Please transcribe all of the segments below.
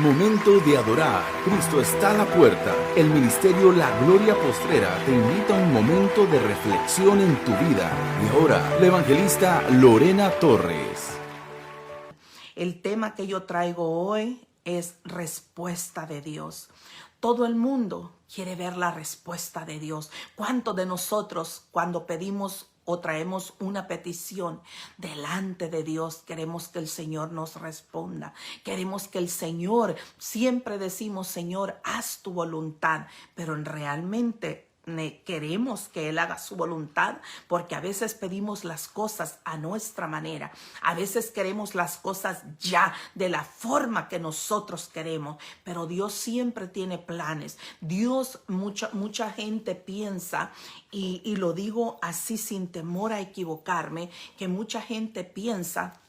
Momento de adorar. Cristo está a la puerta. El ministerio La Gloria Postrera te invita a un momento de reflexión en tu vida. Y ahora, la evangelista Lorena Torres. El tema que yo traigo hoy es respuesta de Dios. Todo el mundo quiere ver la respuesta de Dios. ¿Cuántos de nosotros cuando pedimos o traemos una petición delante de Dios, queremos que el Señor nos responda? Queremos que el Señor, siempre decimos, Señor, haz tu voluntad, pero realmente queremos que Él haga su voluntad, porque a veces pedimos las cosas a nuestra manera, a veces queremos las cosas ya de la forma que nosotros queremos, pero Dios siempre tiene planes. Dios, mucha gente piensa, y lo digo así sin temor a equivocarme, que mucha gente piensa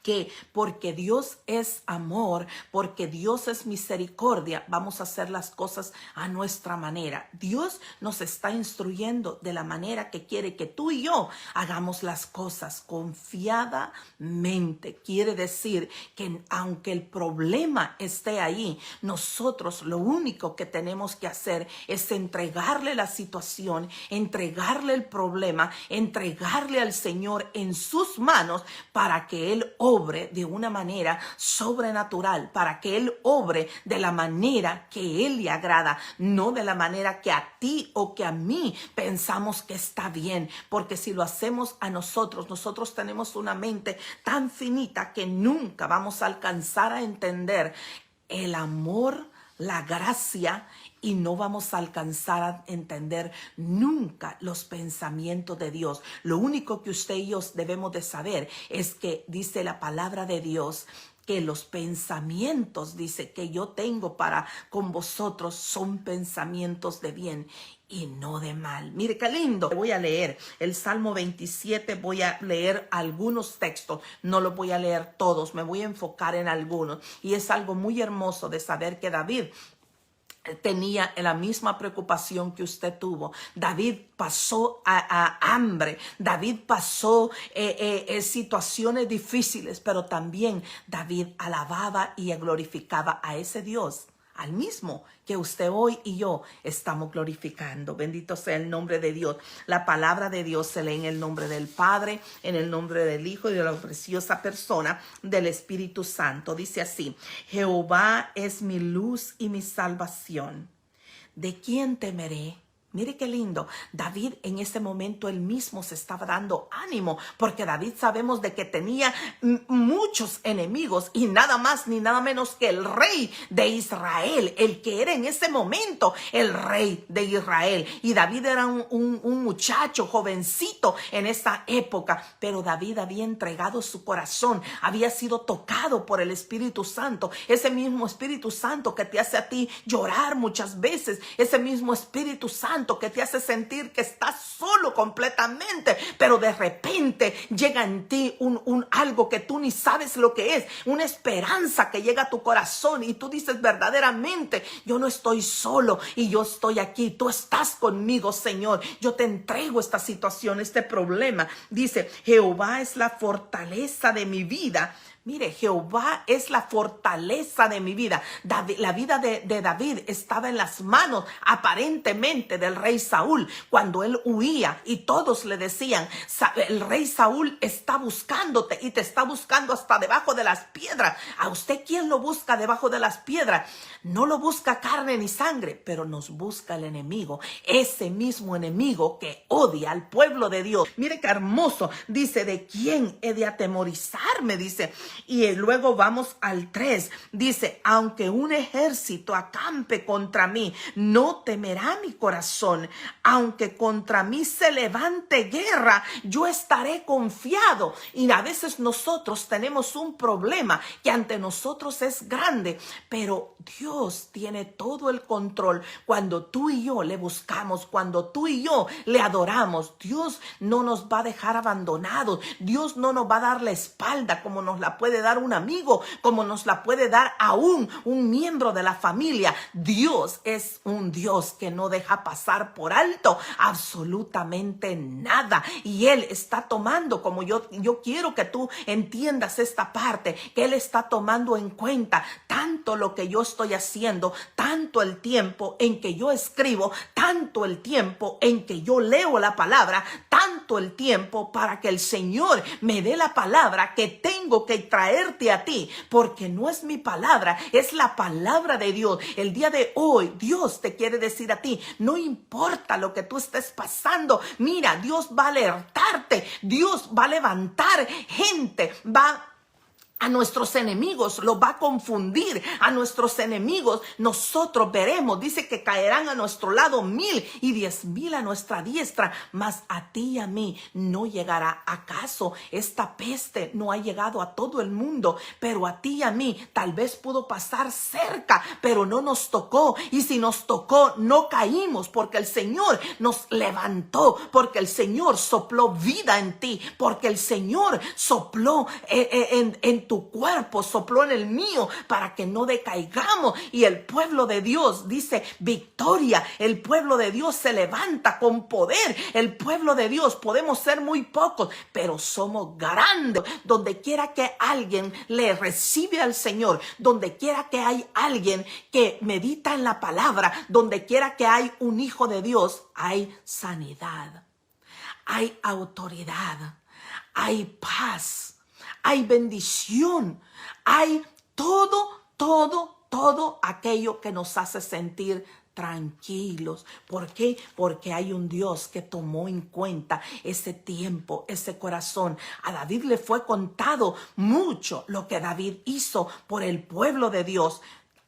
que porque Dios es amor, porque Dios es misericordia, vamos a hacer las cosas a nuestra manera. Dios nos está instruyendo de la manera que quiere que tú y yo hagamos las cosas confiadamente. Quiere decir que aunque el problema esté ahí, nosotros lo único que tenemos que hacer es entregarle la situación, entregarle el problema, entregarle al Señor en sus manos para que Él obre de una manera sobrenatural, para que Él obre de la manera que Él le agrada, no de la manera que a ti o que a mí pensamos que está bien, porque si lo hacemos a nosotros tenemos una mente tan finita que nunca vamos a alcanzar a entender el amor, la gracia, y no vamos a alcanzar a entender nunca los pensamientos de Dios. Lo único que usted y yo debemos de saber es que dice la palabra de Dios que los pensamientos, dice, que yo tengo para con vosotros son pensamientos de bien y no de mal. Mire qué lindo. Voy a leer el Salmo 27, voy a leer algunos textos, no los voy a leer todos, me voy a enfocar en algunos. Y es algo muy hermoso de saber que David tenía la misma preocupación que usted tuvo. David pasó a hambre, David pasó situaciones difíciles, pero también David alababa y glorificaba a ese Dios, al mismo que usted hoy y yo estamos glorificando. Bendito sea el nombre de Dios. La palabra de Dios se lee en el nombre del Padre, en el nombre del Hijo y de la preciosa persona del Espíritu Santo. Dice así: Jehová es mi luz y mi salvación. ¿De quién temeré? Mire qué lindo. David en ese momento él mismo se estaba dando ánimo, porque David sabemos de que tenía muchos enemigos y nada más ni nada menos que el rey de Israel, el que era en ese momento el rey de Israel. Y David era un muchacho jovencito en esa época, pero David había entregado su corazón, había sido tocado por el Espíritu Santo, ese mismo Espíritu Santo que te hace a ti llorar muchas veces, ese mismo Espíritu Santo que te hace sentir que estás solo completamente, pero de repente llega en ti algo que tú ni sabes lo que es, una esperanza que llega a tu corazón y tú dices verdaderamente, yo no estoy solo y yo estoy aquí, tú estás conmigo, Señor, yo te entrego esta situación, este problema. Dice, Jehová es la fortaleza de mi vida. Mire, Jehová es la fortaleza de mi vida. La vida de David estaba en las manos aparentemente del rey Saúl. Cuando él huía y todos le decían, el rey Saúl está buscándote y te está buscando hasta debajo de las piedras. ¿A usted quién lo busca debajo de las piedras? No lo busca carne ni sangre, pero nos busca el enemigo. Ese mismo enemigo que odia al pueblo de Dios. Mire qué hermoso. Dice, ¿de quién he de atemorizarme? Dice. Y luego vamos al 3. Dice, aunque un ejército acampe contra mí, no temerá mi corazón. Aunque contra mí se levante guerra, yo estaré confiado. Y a veces nosotros tenemos un problema que ante nosotros es grande, pero Dios tiene todo el control. Cuando tú y yo le buscamos, cuando tú y yo le adoramos, Dios no nos va a dejar abandonados. Dios no nos va a dar la espalda como nos la puede dar un amigo, como nos la puede dar aún un miembro de la familia. Dios es un Dios que no deja pasar por alto absolutamente nada. Y Él está tomando, como yo quiero que tú entiendas esta parte, que Él está tomando en cuenta tanto lo que yo estoy haciendo, tanto el tiempo en que yo escribo, tanto el tiempo en que yo leo la palabra, tanto el tiempo para que el Señor me dé la palabra que tengo que traerte a ti, porque no es mi palabra, es la palabra de Dios. El día de hoy Dios te quiere decir a ti, no importa lo que tú estés pasando, mira, Dios va a alertarte, Dios va a levantar gente, va a nuestros enemigos, los va a confundir. A nuestros enemigos nosotros veremos, dice que caerán a nuestro lado 1000 y 10,000 a nuestra diestra, mas a ti y a mí no llegará. ¿Acaso esta peste no ha llegado a todo el mundo? Pero a ti y a mí tal vez pudo pasar cerca, pero no nos tocó. Y si nos tocó, no caímos, porque el Señor nos levantó, porque el Señor sopló vida en ti, porque el Señor sopló en tu cuerpo, sopló en el mío, para que no decaigamos. Y el pueblo de Dios dice victoria. El pueblo de Dios se levanta con poder. El pueblo de Dios podemos ser muy pocos, pero somos grandes. Donde quiera que alguien le recibe al Señor, donde quiera que hay alguien que medita en la palabra, donde quiera que hay un hijo de Dios, hay sanidad, hay autoridad, hay paz, hay bendición, hay todo aquello que nos hace sentir tranquilos. ¿Por qué? Porque hay un Dios que tomó en cuenta ese tiempo, ese corazón. A David le fue contado mucho lo que David hizo por el pueblo de Dios,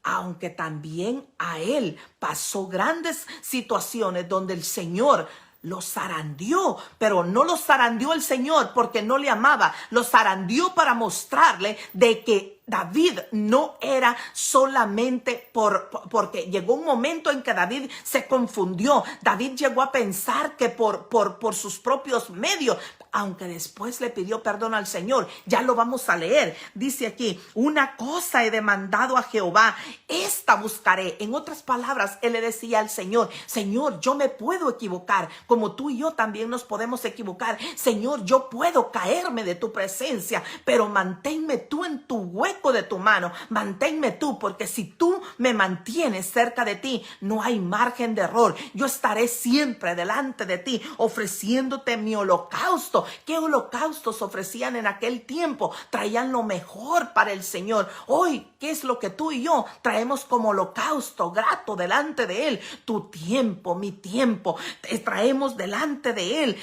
aunque también a él pasó grandes situaciones donde el Señor los zarandeó, pero no los zarandeó el Señor porque no le amaba, los zarandeó para mostrarle de que David no era solamente porque llegó un momento en que David se confundió. David llegó a pensar que por sus propios medios, aunque después le pidió perdón al Señor. Ya lo vamos a leer. Dice aquí, una cosa he demandado a Jehová, esta buscaré. En otras palabras, él le decía al Señor, Señor, yo me puedo equivocar, como tú y yo también nos podemos equivocar. Señor, yo puedo caerme de tu presencia, pero manténme tú en tu hueco de tu mano, manténme tú, porque si tú me mantienes cerca de ti, no hay margen de error. Yo estaré siempre delante de ti, ofreciéndote mi holocausto. ¿Qué holocaustos ofrecían en aquel tiempo? Traían lo mejor para el Señor. Hoy, ¿qué es lo que tú y yo traemos como holocausto grato delante de Él? Tu tiempo, mi tiempo. Traemos delante de Él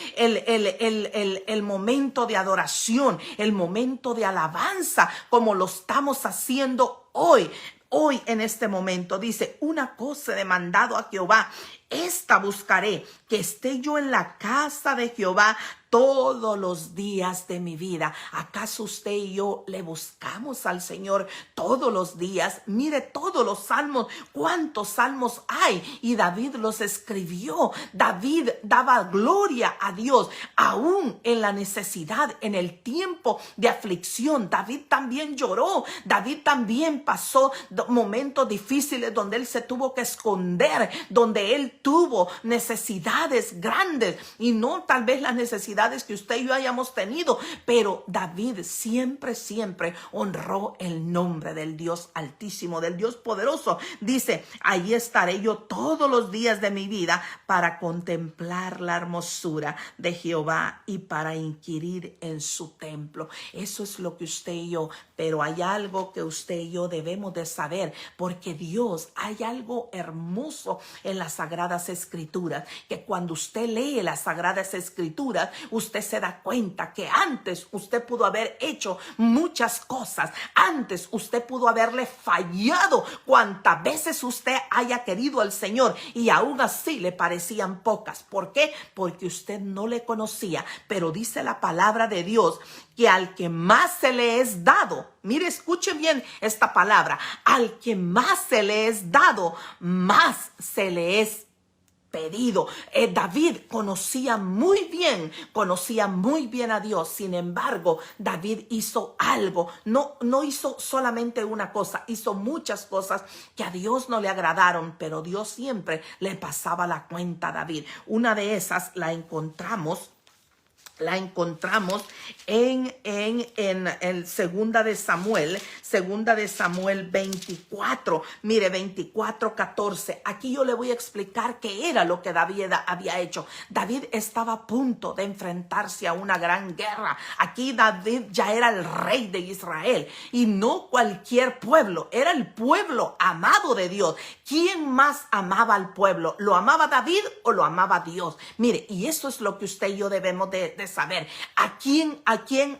el momento de adoración, el momento de alabanza, como lo estamos haciendo hoy. Hoy en este momento dice, una cosa he demandado a Jehová, esta buscaré, que esté yo en la casa de Jehová todos los días de mi vida. ¿Acaso usted y yo le buscamos al Señor todos los días? Mire todos los salmos, cuántos salmos hay, y David los escribió. David daba gloria a Dios aún en la necesidad, en el tiempo de aflicción. David también lloró, David también pasó momentos difíciles donde él se tuvo que esconder, donde él tuvo necesidades grandes, y no tal vez las necesidades que usted y yo hayamos tenido, pero David siempre honró el nombre del Dios Altísimo, del Dios poderoso. Dice, ahí estaré yo todos los días de mi vida para contemplar la hermosura de Jehová y para inquirir en su templo. Eso es lo que usted y yo, pero hay algo que usted y yo debemos de saber, porque Dios, hay algo hermoso en las Sagradas Escrituras, que cuando usted lee las Sagradas Escrituras, usted se da cuenta que antes usted pudo haber hecho muchas cosas. Antes usted pudo haberle fallado cuantas veces usted haya querido al Señor, y aún así le parecían pocas. ¿Por qué? Porque usted no le conocía. Pero dice la palabra de Dios que al que más se le es dado, mire, escuche bien esta palabra, al que más se le es dado, más se le es pedido. David conocía muy bien a Dios. Sin embargo, David hizo algo. No hizo solamente una cosa, hizo muchas cosas que a Dios no le agradaron, pero Dios siempre le pasaba la cuenta a David. Una de esas la encontramos en el segunda de Samuel 24, mire, 24:14. Aquí yo le voy a explicar qué era lo que David había hecho. David estaba a punto de enfrentarse a una gran guerra. Aquí David ya era el rey de Israel, y no cualquier pueblo, era el pueblo amado de Dios. ¿Quién más amaba al pueblo? ¿Lo amaba David o lo amaba Dios? Mire, y eso es lo que usted y yo debemos de saber. ¿A quién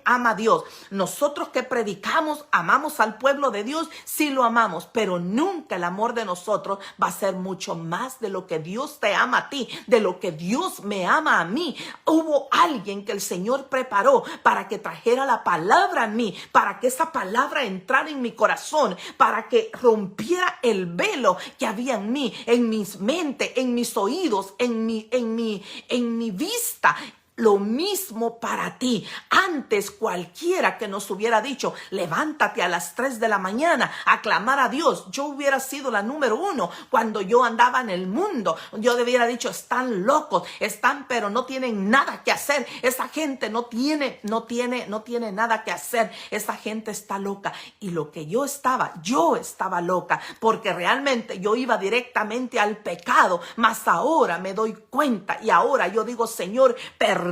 ama Dios? Nosotros que predicamos, amamos al pueblo de Dios, sí lo amamos, pero nunca el amor de nosotros va a ser mucho más de lo que Dios te ama a ti, de lo que Dios me ama a mí. Hubo alguien que el Señor preparó para que trajera la palabra a mí, para que esa palabra entrara en mi corazón, para que rompiera el velo que había en mí, en mis mentes, en mis oídos, en mi vista. Lo mismo para ti. Antes cualquiera que nos hubiera dicho, levántate a las 3 de la mañana a clamar a Dios, yo hubiera sido la número 1 cuando yo andaba en el mundo. Yo hubiera dicho, están locos, pero no tienen nada que hacer. Esa gente no tiene nada que hacer. Esa gente está loca. Y lo que yo estaba loca, porque realmente yo iba directamente al pecado. Mas ahora me doy cuenta y ahora yo digo, Señor, perdóname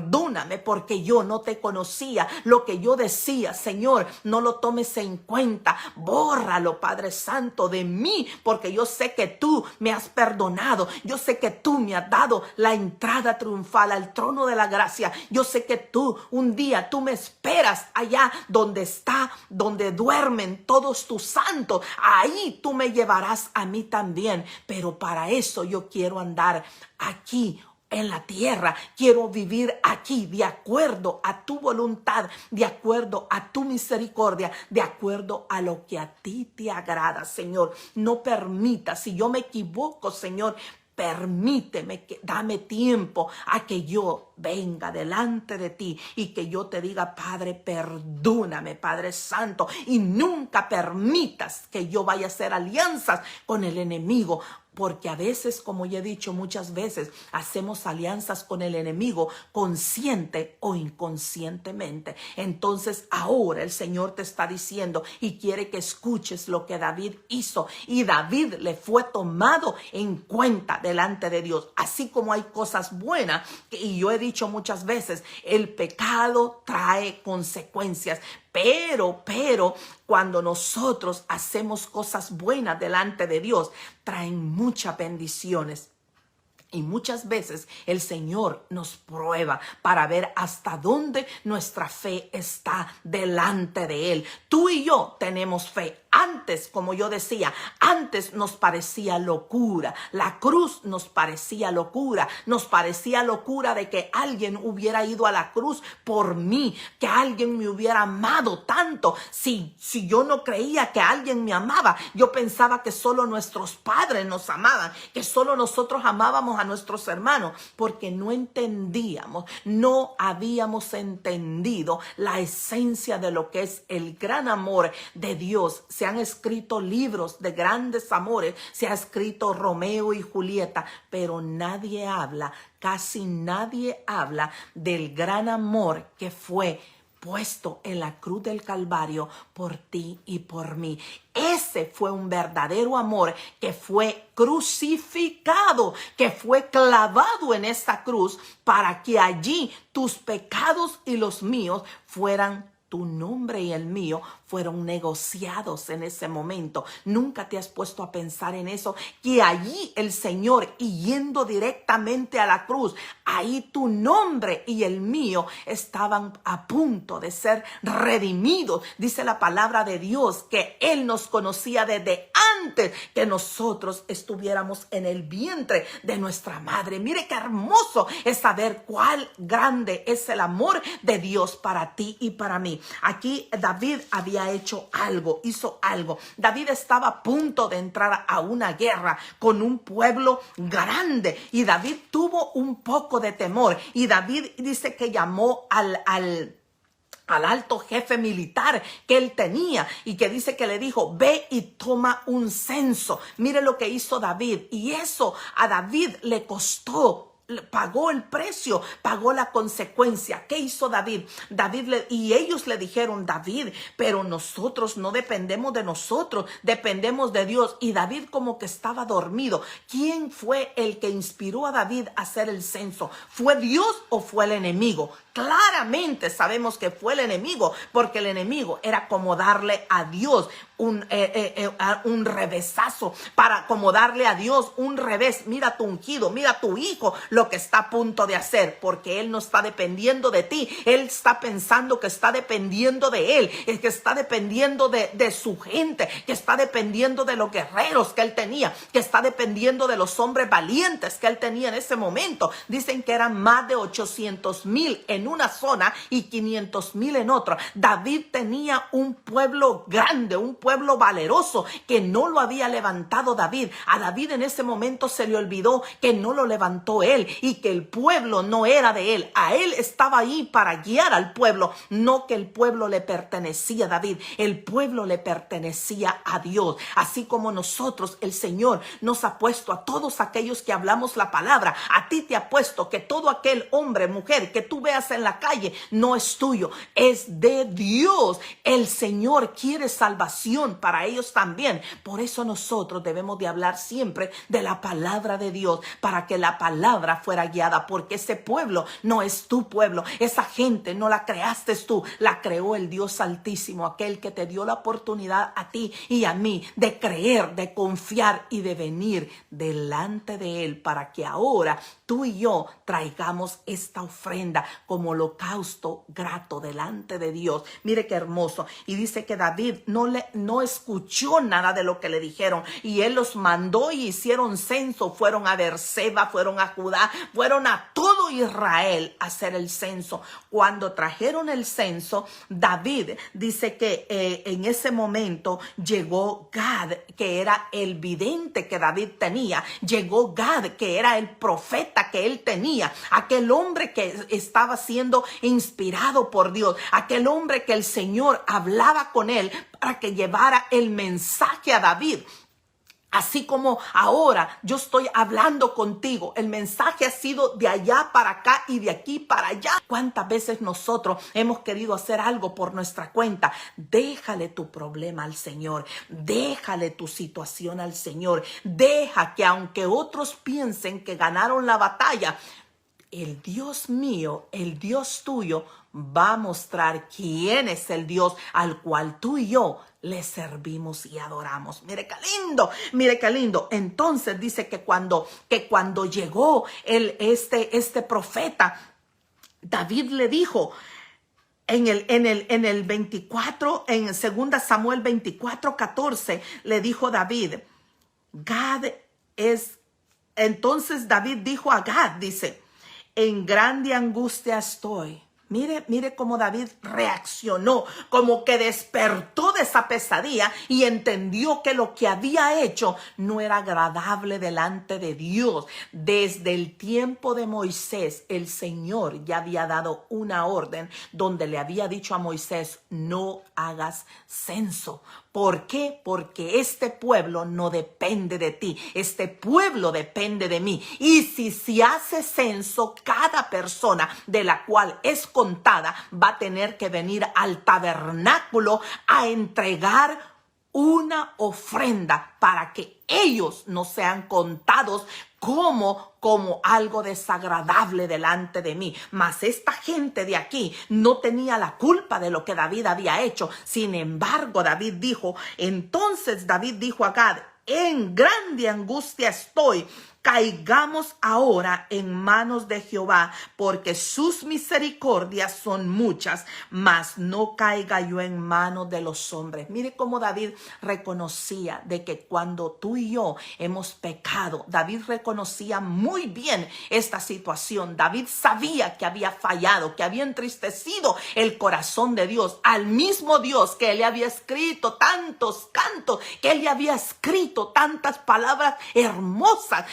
porque yo no te conocía. Lo que yo decía, Señor, no lo tomes en cuenta. Bórralo, Padre Santo, de mí, porque yo sé que tú me has perdonado. Yo sé que tú me has dado la entrada triunfal al trono de la gracia. Yo sé que tú, un día, tú me esperas allá donde duermen todos tus santos. Ahí tú me llevarás a mí también. Pero para eso yo quiero andar aquí en la tierra. Quiero vivir aquí de acuerdo a tu voluntad, de acuerdo a tu misericordia, de acuerdo a lo que a ti te agrada, Señor. No permita, si yo me equivoco, Señor, permíteme, dame tiempo a que yo venga delante de ti y que yo te diga, Padre, perdóname, Padre Santo, y nunca permitas que yo vaya a hacer alianzas con el enemigo. Porque a veces, como ya he dicho muchas veces, hacemos alianzas con el enemigo consciente o inconscientemente. Entonces ahora el Señor te está diciendo y quiere que escuches lo que David hizo. Y David le fue tomado en cuenta delante de Dios. Así como hay cosas buenas, y yo he dicho muchas veces, el pecado trae consecuencias. Pero cuando nosotros hacemos cosas buenas delante de Dios, traen muchas bendiciones. Y muchas veces el Señor nos prueba para ver hasta dónde nuestra fe está delante de Él. Tú y yo tenemos fe. Antes, como yo decía, antes nos parecía locura. La cruz nos parecía locura. Nos parecía locura de que alguien hubiera ido a la cruz por mí, que alguien me hubiera amado tanto. Si yo no creía que alguien me amaba, yo pensaba que solo nuestros padres nos amaban, que solo nosotros amábamos a nuestros hermanos, porque no entendíamos, no habíamos entendido la esencia de lo que es el gran amor de Dios. Se han escrito libros de grandes amores, se ha escrito Romeo y Julieta, pero casi nadie habla del gran amor que fue puesto en la cruz del Calvario por ti y por mí. Ese fue un verdadero amor que fue crucificado, que fue clavado en esta cruz para que allí tus pecados y los míos tu nombre y el mío fueron negociados en ese momento. Nunca te has puesto a pensar en eso, que allí el Señor, y yendo directamente a la cruz, ahí tu nombre y el mío estaban a punto de ser redimidos. Dice la palabra de Dios que Él nos conocía desde antes que nosotros estuviéramos en el vientre de nuestra madre. Mire qué hermoso es saber cuál grande es el amor de Dios para ti y para mí. Aquí David había hecho algo, hizo algo. David estaba a punto de entrar a una guerra con un pueblo grande y David tuvo un poco de temor y David dice que llamó al alto jefe militar que él tenía y que dice que le dijo, ve y toma un censo. Mire lo que hizo David, y eso a David le costó. Pagó el precio, pagó la consecuencia. ¿Qué hizo David? Y ellos le dijeron, David, pero nosotros no dependemos de nosotros, dependemos de Dios. Y David como que estaba dormido. ¿Quién fue el que inspiró a David a hacer el censo? ¿Fue Dios o fue el enemigo? Claramente sabemos que fue el enemigo, porque el enemigo era como darle a Dios un revesazo, para como darle a Dios un revés. Mira tu ungido, mira tu hijo, lo que está a punto de hacer, porque él no está dependiendo de ti, él está pensando que está dependiendo de él, es que está dependiendo de su gente, que está dependiendo de los guerreros que él tenía, que está dependiendo de los hombres valientes que él tenía en ese momento. Dicen que eran más de 800,000 en una zona y 500,000 en otra. David tenía un pueblo grande, un pueblo valeroso que no lo había levantado David. A David en ese momento se le olvidó que no lo levantó él y que el pueblo no era de él. A él estaba ahí para guiar al pueblo, no que el pueblo le pertenecía a David. El pueblo le pertenecía a Dios. Así como nosotros, el Señor nos ha puesto a todos aquellos que hablamos la palabra. A ti te ha puesto que todo aquel hombre, mujer que tú veas en la calle no es tuyo, es de Dios. El Señor quiere salvación para ellos también. Por eso nosotros debemos de hablar siempre de la palabra de Dios, para que la palabra fuera guiada, porque ese pueblo no es tu pueblo, esa gente no la creaste tú, la creó el Dios Altísimo, aquel que te dio la oportunidad a ti y a mí de creer, de confiar y de venir delante de Él, para que ahora tú y yo traigamos esta ofrenda como holocausto grato delante de Dios. Mire qué hermoso. Y dice que David no escuchó nada de lo que le dijeron, y él los mandó y hicieron censo. Fueron a Beerseba, fueron a Judá, fueron a todo Israel a hacer el censo. Cuando trajeron el censo, David dice que en ese momento llegó Gad, que era el vidente que David tenía. Llegó Gad, que era el profeta que él tenía, aquel hombre que estaba siendo inspirado por Dios, aquel hombre que el Señor hablaba con él para que llevara el mensaje a David. Así como ahora yo estoy hablando contigo, el mensaje ha sido de allá para acá y de aquí para allá. ¿Cuántas veces nosotros hemos querido hacer algo por nuestra cuenta? Déjale tu problema al Señor, déjale tu situación al Señor, deja que aunque otros piensen que ganaron la batalla, el Dios mío, el Dios tuyo, va a mostrar quién es el Dios al cual tú y yo le servimos y adoramos. Mire qué lindo, mire qué lindo. Entonces dice que cuando llegó este profeta, David le dijo en el 24, en 2 Samuel 24:14, le dijo David, Gad es... Entonces David dijo a Gad, dice, en grande angustia estoy. Mire cómo David reaccionó, como que despertó de esa pesadilla y entendió que lo que había hecho no era agradable delante de Dios. Desde el tiempo de Moisés, el Señor ya había dado una orden donde le había dicho a Moisés, no hagas censo. ¿Por qué? Porque este pueblo no depende de ti. Este pueblo depende de mí. Y si se hace censo, cada persona de la cual es contada va a tener que venir al tabernáculo a entregar una ofrenda para que ellos no sean contados como algo desagradable delante de mí. Mas esta gente de aquí no tenía la culpa de lo que David había hecho. Sin embargo, entonces David dijo a Gad, en grande angustia estoy. caigamos ahora en manos de Jehová, porque sus misericordias son muchas, mas no caiga yo en manos de los hombres. Mire cómo David reconocía de que cuando tú y yo hemos pecado, David reconocía muy bien esta situación. David sabía que había fallado, que había entristecido el corazón de Dios, al mismo Dios que él le había escrito tantos cantos, que él le había escrito tantas palabras hermosas,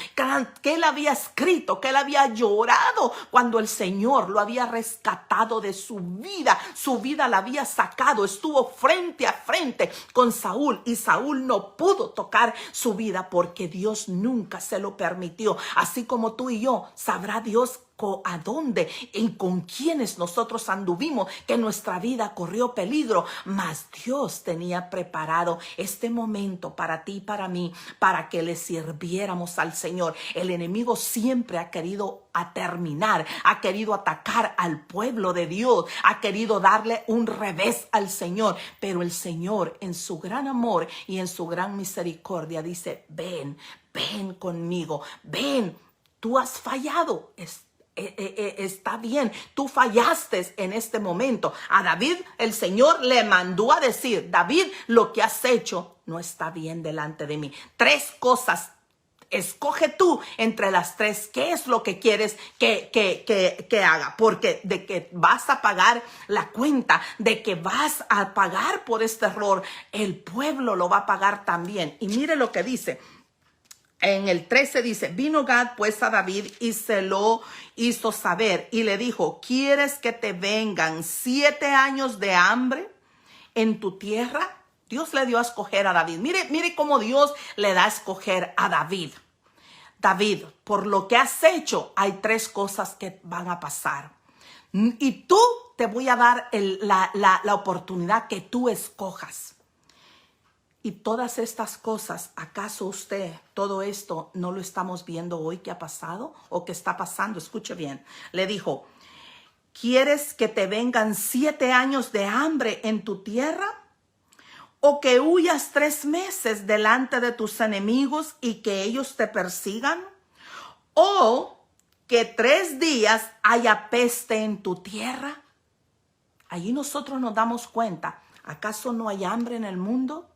que él había escrito, que él había llorado cuando el Señor lo había rescatado de su vida la había sacado, estuvo frente a frente con Saúl y Saúl no pudo tocar su vida porque Dios nunca se lo permitió. Así como tú y yo, sabrá Dios a dónde y con quienes nosotros anduvimos, que nuestra vida corrió peligro, mas Dios tenía preparado este momento para ti y para mí, para que le sirviéramos al Señor. El enemigo siempre ha querido terminar, ha querido atacar al pueblo de Dios, ha querido darle un revés al Señor, pero el Señor en su gran amor y en su gran misericordia dice: ven conmigo, ven, tú has fallado, está bien, tú fallaste en este momento. A David el Señor le mandó a decir: David, lo que has hecho no está bien delante de mí. 3 cosas. Escoge tú entre las 3 qué es lo que quieres que haga, porque de que vas a pagar la cuenta, de que vas a pagar por este error, el pueblo lo va a pagar también. Y mire lo que dice. En el 13 dice: vino Gad pues a David y se lo hizo saber y le dijo: ¿quieres que te vengan 7 años de hambre en tu tierra? Dios le dio a escoger a David. Mire cómo Dios le da a escoger a David. David, por lo que has hecho, hay 3 cosas que van a pasar. Y tú te voy a dar la oportunidad que tú escojas. Y todas estas cosas, ¿acaso usted, todo esto, no lo estamos viendo hoy que ha pasado o que está pasando? Escuche bien. Le dijo: ¿quieres que te vengan 7 años de hambre en tu tierra? ¿O que huyas 3 meses delante de tus enemigos y que ellos te persigan? ¿O que 3 días haya peste en tu tierra? Allí nosotros nos damos cuenta. ¿Acaso no hay hambre en el mundo?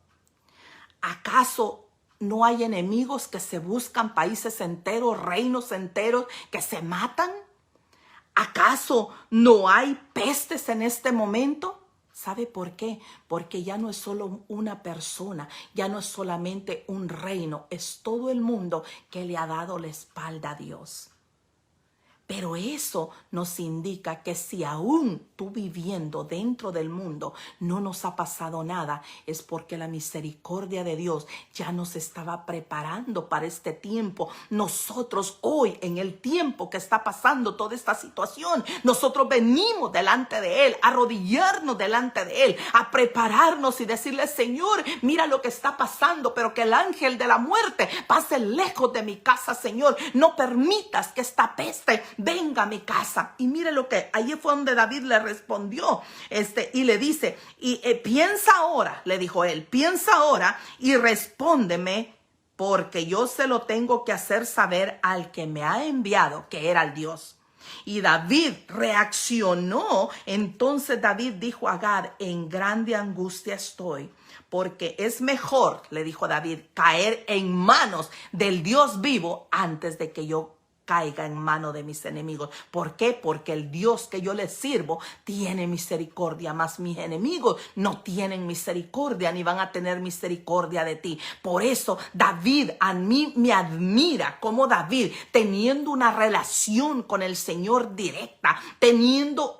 ¿Acaso no hay enemigos que se buscan, países enteros, reinos enteros que se matan? ¿Acaso no hay pestes en este momento? ¿Sabe por qué? Porque ya no es solo una persona, ya no es solamente un reino, es todo el mundo que le ha dado la espalda a Dios. Pero eso nos indica que si aún tú viviendo dentro del mundo no nos ha pasado nada, es porque la misericordia de Dios ya nos estaba preparando para este tiempo. Nosotros hoy, en el tiempo que está pasando toda esta situación, nosotros venimos delante de Él, a arrodillarnos delante de Él, a prepararnos y decirle: Señor, mira lo que está pasando, pero que el ángel de la muerte pase lejos de mi casa, Señor. No permitas que esta peste venga a mi casa. Y mire lo que, allí fue donde David le respondió, y le dice: piensa ahora, le dijo él, piensa ahora y respóndeme, porque yo se lo tengo que hacer saber al que me ha enviado, que era el Dios. Y David reaccionó. Entonces David dijo a Gad: en grande angustia estoy, porque es mejor, le dijo David, caer en manos del Dios vivo antes de que yo caiga en mano de mis enemigos. ¿Por qué? Porque el Dios que yo le sirvo tiene misericordia, mas mis enemigos no tienen misericordia ni van a tener misericordia de ti. Por eso David, a mí me admira como David, teniendo una relación con el Señor directa, teniendo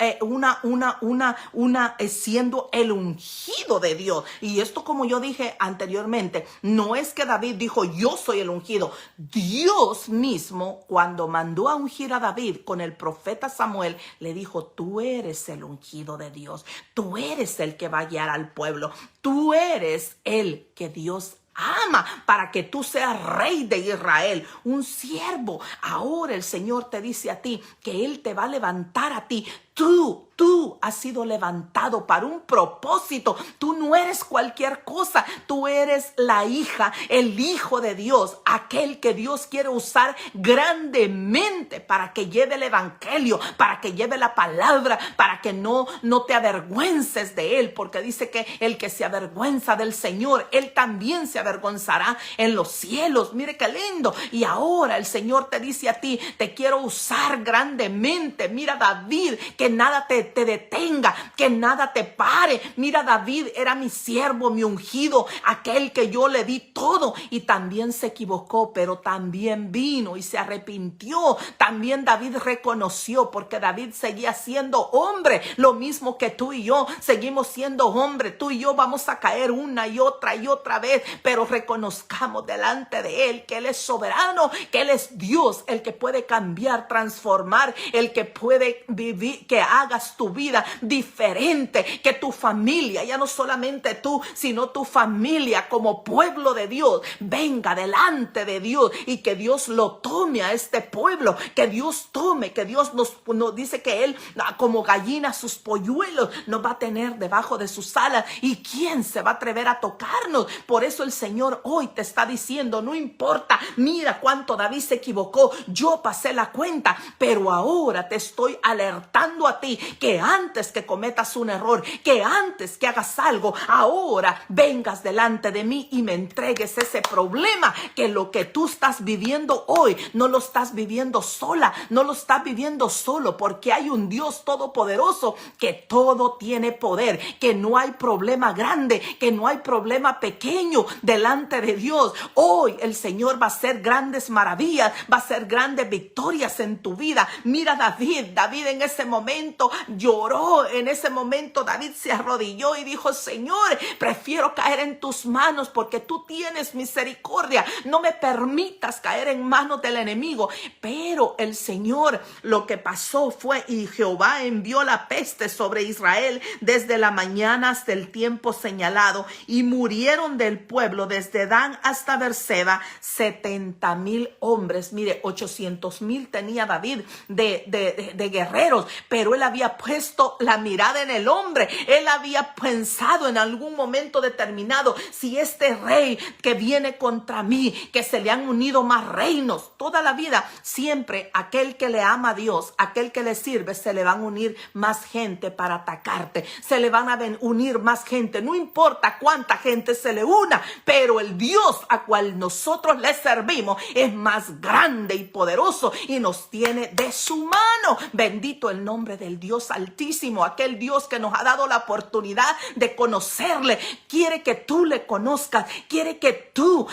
siendo el ungido de Dios. Y esto, como yo dije anteriormente, no es que David dijo: yo soy el ungido. Dios mismo, cuando mandó a ungir a David con el profeta Samuel, le dijo: tú eres el ungido de Dios, tú eres el que va a guiar al pueblo, tú eres el que Dios ama para que tú seas rey de Israel, un siervo. Ahora el Señor te dice a ti que Él te va a levantar a ti. Tú has sido levantado para un propósito. Tú no eres cualquier cosa. Tú eres la hija, el hijo de Dios, aquel que Dios quiere usar grandemente para que lleve el evangelio, para que lleve la palabra, para que no te avergüences de él, porque dice que el que se avergüenza del Señor, él también se avergonzará en los cielos. Mire qué lindo. Y ahora el Señor te dice a ti, te quiero usar grandemente. Mira David, que nada te detenga, que nada te pare. Mira, David era mi siervo, mi ungido, aquel que yo le di todo, y también se equivocó, pero también vino y se arrepintió. También David reconoció, porque David seguía siendo hombre, lo mismo que tú y yo seguimos siendo hombre. Tú y yo vamos a caer una y otra vez, pero reconozcamos delante de él que él es soberano, que él es Dios, el que puede cambiar, transformar, el que puede vivir, que hagas tu vida diferente, que tu familia, ya no solamente tú, sino tu familia como pueblo de Dios, venga delante de Dios y que Dios lo tome a este pueblo, que Dios tome, que Dios nos dice que él como gallina sus polluelos nos va a tener debajo de sus alas, y quién se va a atrever a tocarnos. Por eso el Señor hoy te está diciendo, no importa, mira cuánto David se equivocó, yo pasé la cuenta, pero ahora te estoy alertando a ti que antes que cometas un error, que antes que hagas algo, ahora vengas delante de mí y me entregues ese problema, que lo que tú estás viviendo hoy no lo estás viviendo sola, no lo estás viviendo solo, porque hay un Dios todopoderoso que todo tiene poder, que no hay problema grande, que no hay problema pequeño delante de Dios. Hoy el Señor va a hacer grandes maravillas, va a hacer grandes victorias en tu vida. Mira David en ese momento lloró, en ese momento David se arrodilló y dijo, Señor, prefiero caer en tus manos porque tú tienes misericordia, no me permitas caer en manos del enemigo. Pero el Señor, lo que pasó fue, y Jehová envió la peste sobre Israel desde la mañana hasta el tiempo señalado, y murieron del pueblo desde Dan hasta Berseba 70,000 hombres. Mire, 800,000 tenía David de guerreros, pero él había puesto la mirada en el hombre. Él había pensado en algún momento determinado, si este rey que viene contra mí, que se le han unido más reinos toda la vida, siempre aquel que le ama a Dios, aquel que le sirve, se le van a unir más gente para atacarte, se le van a unir más gente, no importa cuánta gente se le una, pero el Dios a cual nosotros le servimos es más grande y poderoso y nos tiene de su mano. Bendito el nombre del Dios Altísimo, aquel Dios que nos ha dado la oportunidad de conocerle. Quiere que tú le conozcas, quiere que tú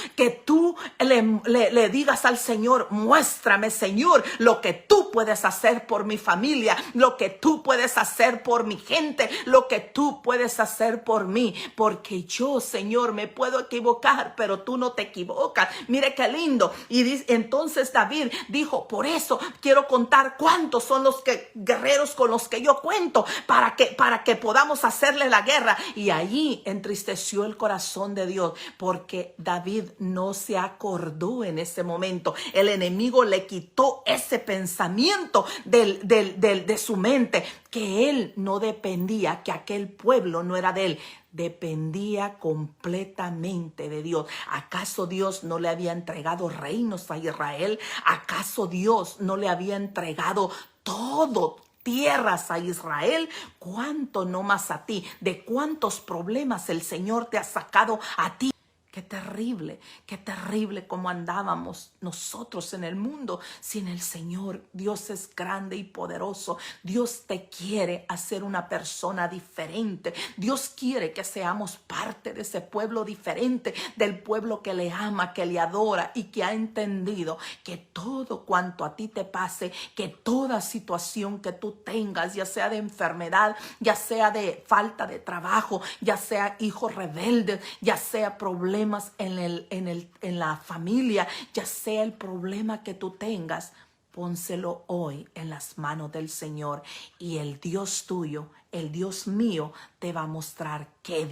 le digas al Señor, muéstrame, Señor, lo que tú puedes hacer por mi familia, lo que tú puedes hacer por mi gente, lo que tú puedes hacer por mí, porque yo, Señor, me puedo equivocar, pero tú no te equivocas. Mire qué lindo. Y entonces David dijo, por eso quiero contar cuántos son los guerreros con los que yo cuento, para que podamos hacerle la guerra. Y allí entristeció el corazón de Dios, porque David no se acordó en ese momento. El enemigo le quitó ese pensamiento de su mente, que él no dependía, que aquel pueblo no era de él, dependía completamente de Dios. ¿Acaso Dios no le había entregado reinos a Israel? ¿Acaso Dios no le había entregado todo, tierras a Israel? ¿Cuánto no más a ti? ¿De cuántos problemas el Señor te ha sacado a ti? Qué terrible cómo andábamos nosotros en el mundo sin el Señor. Dios es grande y poderoso. Dios te quiere hacer una persona diferente. Dios quiere que seamos parte de ese pueblo diferente, del pueblo que le ama, que le adora y que ha entendido que todo cuanto a ti te pase, que toda situación que tú tengas, ya sea de enfermedad, ya sea de falta de trabajo, ya sea hijos rebeldes, ya sea problemas en la familia, ya sea el problema que tú tengas, pónselo hoy en las manos del Señor, y el Dios tuyo el Dios mío te va a mostrar a qué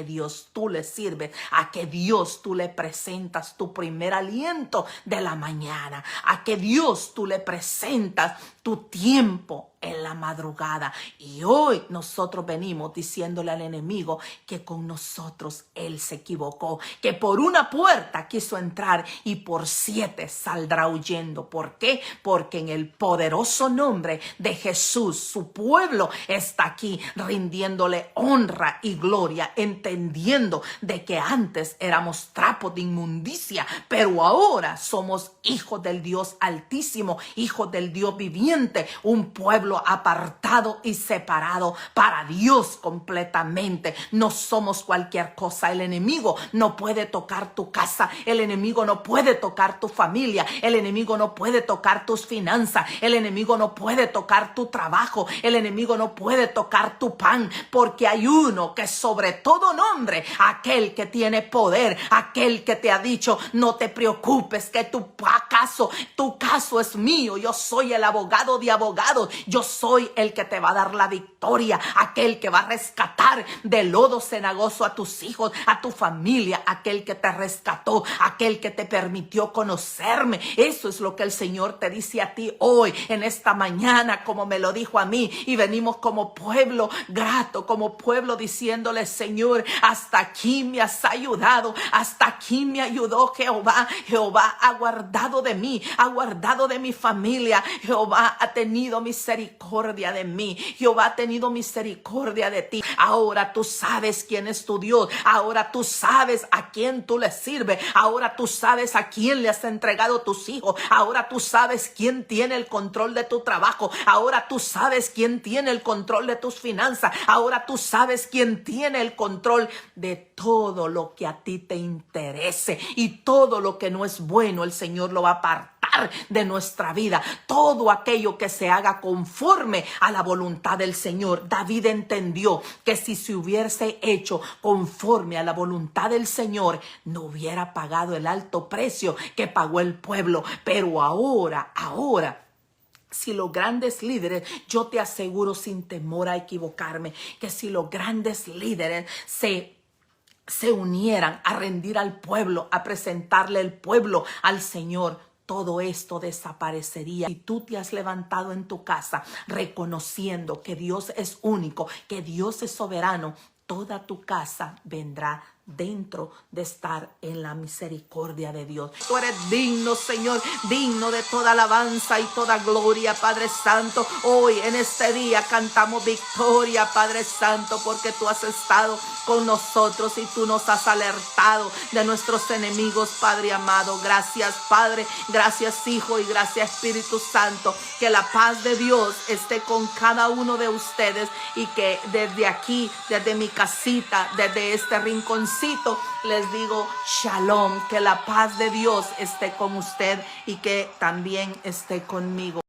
Dios tú le sirves, a qué Dios tú le presentas tu primer aliento de la mañana, a qué Dios tú le presentas tu tiempo en la madrugada. Y hoy nosotros venimos diciéndole al enemigo que con nosotros él se equivocó, que por una puerta quiso entrar y por 7 saldrá huyendo. ¿Por qué? Porque en el poderoso nombre de Jesús, su pueblo está aquí rindiéndole honra y gloria, entendiendo de que antes éramos trapos de inmundicia, pero ahora somos hijos del Dios Altísimo, hijos del Dios viviente, un pueblo apartado y separado para Dios completamente. No somos cualquier cosa. El enemigo no puede tocar tu casa, el enemigo no puede tocar tu familia, el enemigo no puede tocar tus finanzas, el enemigo no puede tocar tu trabajo, el enemigo no puede tocar tu pan, porque hay uno que sobre todo nombre, aquel que tiene poder, aquel que te ha dicho: no te preocupes, que tu caso es mío, yo soy el abogado de abogados, yo soy el que te va a dar la victoria, aquel que va a rescatar del lodo cenagoso a tus hijos, a tu familia, aquel que te rescató, aquel que te permitió conocerme. Eso es lo que el Señor te dice a ti hoy, en esta mañana, como me lo dijo a mí, y venimos como pueblo grato, como pueblo diciéndole: Señor, hasta aquí me has ayudado, hasta aquí me ayudó Jehová. Jehová ha guardado de mí, ha guardado de mi familia. Jehová ha tenido misericordia de mí, Jehová ha tenido misericordia de ti. Ahora tú sabes quién es tu Dios, ahora tú sabes a quién tú le sirves, ahora tú sabes a quién le has entregado tus hijos, ahora tú sabes quién tiene el control de tu trabajo, ahora tú sabes quién tiene el control de tus finanzas, ahora tú sabes quién tiene el control de todo lo que a ti te interese, y todo lo que no es bueno el Señor lo va a apartar de nuestra vida. Todo aquello que se haga conforme a la voluntad del Señor. David entendió que si se hubiese hecho conforme a la voluntad del Señor, no hubiera pagado el alto precio que pagó el pueblo. Pero ahora, si los grandes líderes, yo te aseguro sin temor a equivocarme, que si los grandes líderes se unieran a rendir al pueblo, a presentarle el pueblo al Señor, todo esto desaparecería. Si tú te has levantado en tu casa reconociendo que Dios es único, que Dios es soberano, toda tu casa vendrá dentro de estar en la misericordia de Dios. Tú eres digno, Señor, digno de toda alabanza y toda gloria, Padre Santo. Hoy en este día cantamos victoria, Padre Santo, porque tú has estado con nosotros y tú nos has alertado de nuestros enemigos, Padre amado. Gracias, Padre, gracias, Hijo, y gracias, Espíritu Santo. Que la paz de Dios esté con cada uno de ustedes, y que desde aquí, desde mi casita, desde este rinconcito, les digo shalom, que la paz de Dios esté con usted y que también esté conmigo.